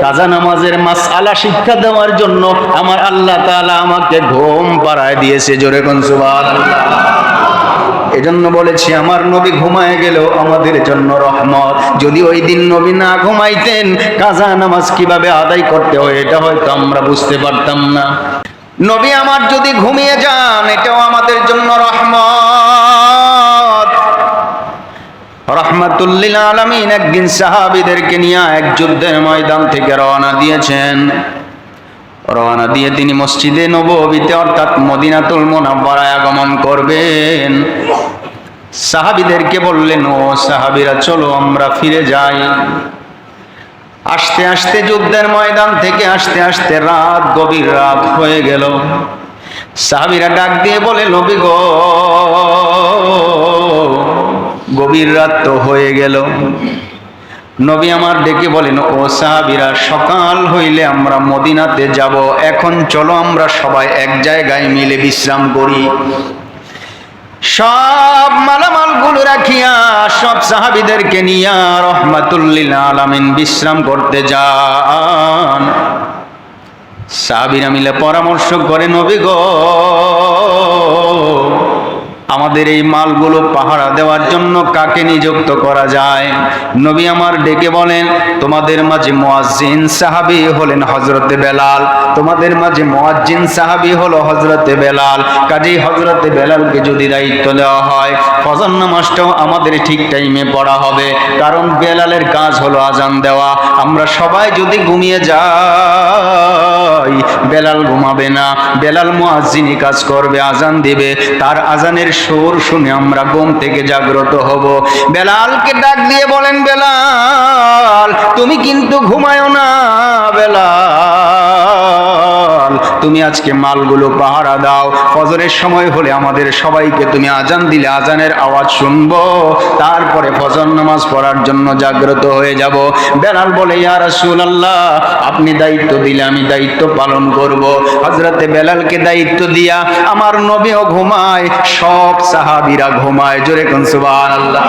কাজা নামাজের মাসআলা শিক্ষা দেওয়ার জন্য আমার আল্লাহ তাআলা আমাকে ঘুম পাড়ায় দিয়েছে। জোরে কোন সুবহানাল্লাহ। এজন্য বলেছি আমার নবী ঘুমায় গেলেও আমাদের জন্য রহমত। যদি ওই দিন নবী না ঘুমাইতেন কাজা নামাজ কিভাবে আদায় করতে হয় এটা হয়তো আমরা বুঝতে পারতাম না। নবী আমার যদি ঘুমিয়ে যান এটাও আমাদের জন্য রহমত। রাহমাতুল লিল আলামিন একদিন সাহাবীদেরকে নিয়ে এক যুদ্ধের ময়দান থেকে রওনা দিয়েছেন। রওনা দিয়ে তিনি মসজিদে নববীতে অর্থাৎ মদিনাতুল মুনাওয়ারায় আগমন করবেন। সাহাবীদেরকে বললেন, ও সাহাবীরা চলো আমরা ফিরে যাই। আস্তে আস্তে যুদ্ধের ময়দান থেকে আস্তে আস্তে রাত, গভীর রাত হয়ে গেল। সাহাবীরা ডাক দিয়ে বলে, নবী গো, গভীর রাত তো হয়ে গেল। নবী আমার ডেকে বলেন, ও সাহাবীরা সকাল হইলে আমরা মদিনাতে যাব, এখন চলো আমরা সবাই এক জায়গায় মিলে বিশ্রাম করি। সব মালামাল গুলো রাখিয়া সব সাহাবীদেরকে নিয়া রাহমাতুল লিল আলামিন বিশ্রাম করতে যান। সাহাবীরা মিলে পরামর্শ করে, নবী গো, আমাদের এই মালগুলো পাহারা দেওয়ার জন্য কাকে নিযুক্ত করা যায়? নবী আমার ডেকে বলেন, তোমাদের মাঝে মুয়াজ্জিন সাহাবী হলেন হযরতে বেলাল, তোমাদের মাঝে মুয়াজ্জিন সাহাবী হলো হযরতে বেলাল। কাজেই হযরতে বেলালকে যদি দায়িত্ব দেওয়া হয় ফজর নামাজটাও আমাদের ঠিক টাইমে পড়া হবে, কারণ বেলালের কাজ হলো আজান দেওয়া। আমরা সবাই যদি ঘুমিয়ে যাই বেলাল ঘুমাবে না, বেলাল মুয়াজ্জিনি কাজ করবে, আজান দিবে, তার আজানের সুর শুনে আমরা ঘুম থেকে জাগ্রত হব। বেলালকে ডাক দিয়ে বলেন, বেলাল তুমি কিন্তু ঘুমায়ো না, বেলাল তুমি আজকে মালগুলো পাহারা দাও, ফজরের সময় হলে আমাদের সবাইকে তুমি আজান দিলে আজানের আওয়াজ শুনবো, তারপরে ফজর নামাজ পড়ার জন্য জাগ্রত হয়ে যাব। বেলাল বলে, ইয়া রাসূলুল্লাহ আপনি দায়িত্ব দিলে আমি দায়িত্ব পালন করব। হযরতে বেলালকে দায়িত্ব দিয়া আমার নবীও ঘুমায়, সব সাহাবীরা ঘুমায়। জোরে কোন সুবহানাল্লাহ।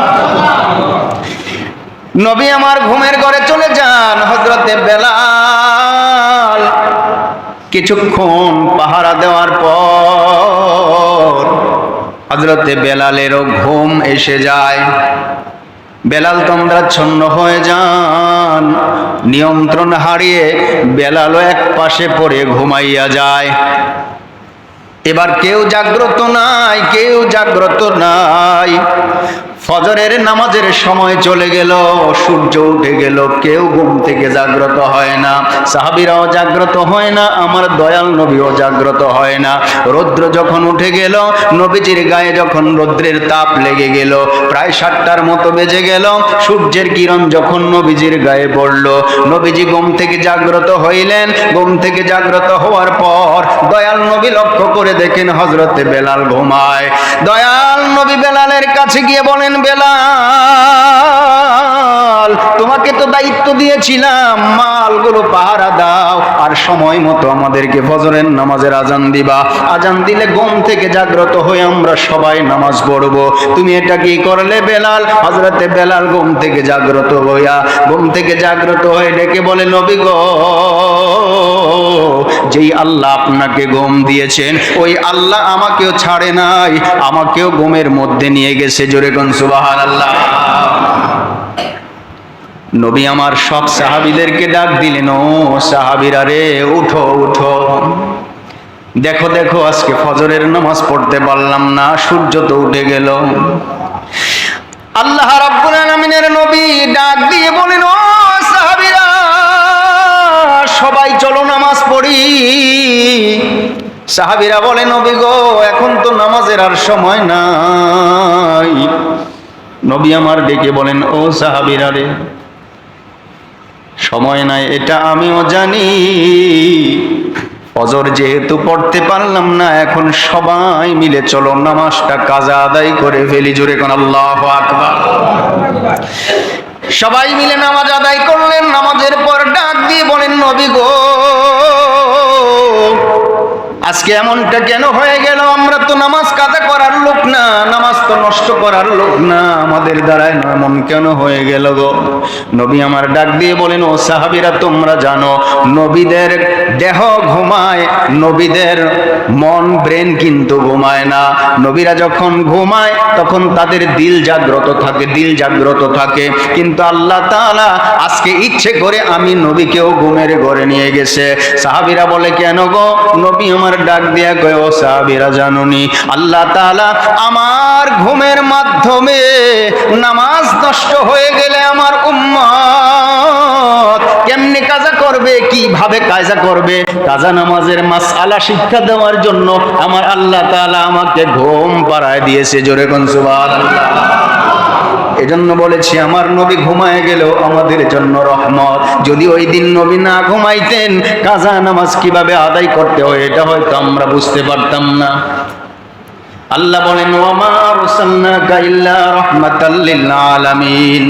নবী আমার ঘুমের ঘরে চলে যান। হযরতে বেলাল কিছুক্ষণ পাহারা দেওয়ার পর হযরতে বেলালেরও ঘুম এসে যায়। বেলাল তন্দ্রাচ্ছন্ন হয়ে যান, নিয়ন্ত্রণ হারিয়ে বেলালও এক পাশে পড়ে ঘুমাইয়া যায়। এবার কেউ জাগ্রত নাই, কেউ জাগ্রত নাই। ফজরের নামাজের সময় চলে গেল, সূর্য উঠে গেল, কেউ ঘুম থেকে জাগ্রত হয় না। সাহাবীরাও জাগ্রত হয় না, আমার দয়াল নবীও জাগ্রত হয় না। রৌদ্র যখন উঠে গেল, নবীজির গায়ে যখন রৌদ্রের তাপ লেগে গেল, প্রায় 7টার মতো বেজে গেল। সূর্যের কিরণ যখন নবীজির গায়ে পড়ল, নবীজি ঘুম থেকে জাগ্রত হইলেন। ঘুম থেকে জাগ্রত হওয়ার পর দয়াল নবী লক্ষ্য করে দেখেন হযরতে বেলাল ঘুমায়। দয়াল নবী বেলালের কাছে গিয়ে বলেন, বেলাল তোমাকে তো দায়িত্ব দিয়েছিলাম মালগুলো পাহারা দাও আর সময় মতো আমাদেরকে ফজরের নামাজের আজান দিবা, আজান দিলে ঘুম থেকে জাগ্রত হয়ে আমরা সবাই নামাজ পড়বো, তুমি এটা কি করলে বেলাল? হযরতে বেলাল ঘুম থেকে জাগ্রত হয়ে ডেকে বলে, নবী গো, যেই আল্লাহ আপনাকে ঘুম দিয়েছেন ওই আল্লাহ আমাকেও ছাড়ে নাই, আমাকেও ঘুমের মধ্যে নিয়ে গেছে। জোরে কোন সুবহানাল্লাহ। নবী আমার সব সাহাবীদেরকে ডাক দিলেন, ও সাহাবীরা রে, উঠো উঠো, দেখো দেখো আজকে ফজরের নামাজ পড়তে পারলাম না, সূর্য তো উঠে গেল। আল্লাহ রাব্বুল আলামিনের নবী ডাক দিয়ে বলেন, ও সাহাবীরা সবাই চলো নামাজ পড়ি। সাহাবীরা বলে, নবী গো, এখন তো নামাজের আর সময় নাই। নবী আমার ডেকে বলেন, ও সাহাবীরা রে, সময় নাই এটা আমিও জানি, ফজর যেহেতু পড়তে পারলাম না, এখন সবাই মিলে চলো নামাজটা কাজা আদায় করে ফেলি। জোরে কোন আল্লাহু আকবার। সবাই মিলে নামাজ আদায় করলেন। নামাজের পর ডাক দিয়ে বলেন, নবী গো, আজকে এমনটা কেন হয়ে গেল? আমরা তো নামাজ কাজা করার লোক না, নামাজ তো নষ্ট করার লোক না, আমাদের দ্বারাই এমন কেন হয়ে গেল গো? নবী আমার ডাক দিয়ে বলেন, ও সাহাবীরা, তোমরা জানো নবীদের দেহ ঘুমায়, নবীদের মন ব্রেন কিন্তু ঘুমায় না। নবীরা যখন ঘুমায় তখন তাদের দিল জাগ্রত থাকে, দিল জাগ্রত থাকে। কিন্তু আল্লাহ তাআলা আজকে ইচ্ছে করে আমি নবীকেও ঘুমের ঘরে নিয়ে গেছে। সাহাবীরা বলে, কেন গো? নবী আমার ডাক দিয়া কয়, ও সাহাবীরা, জানুনি আল্লাহ তাআলা আমার ঘুমের মাধ্যমে নামাজ নষ্ট হয়ে গেলে আমার উম্মত কেমনে কাজা করবে, কিভাবে কাজা করবে, কাজা নামাজের মাসআলা শিক্ষা দেওয়ার জন্য আমার আল্লাহ তাআলা আমাকে ঘুম পাড়ায় দিয়েছে। জোরে কোন সুবহানাল্লাহ। এজন্য বলেছি, আমার নবী ঘুমায় গেল আমাদের জন্য রহমত। যদি ওই দিন নবী না ঘুমাইতেন, কাজা নামাজ কিভাবে আদায় করতে হয় এটা হয়তো আমরা বুঝতে পারতাম না। আল্লাহ বলেন, ওয়া মা আরসালনাকা ইল্লা রাহমাতাল লিল আলামিন।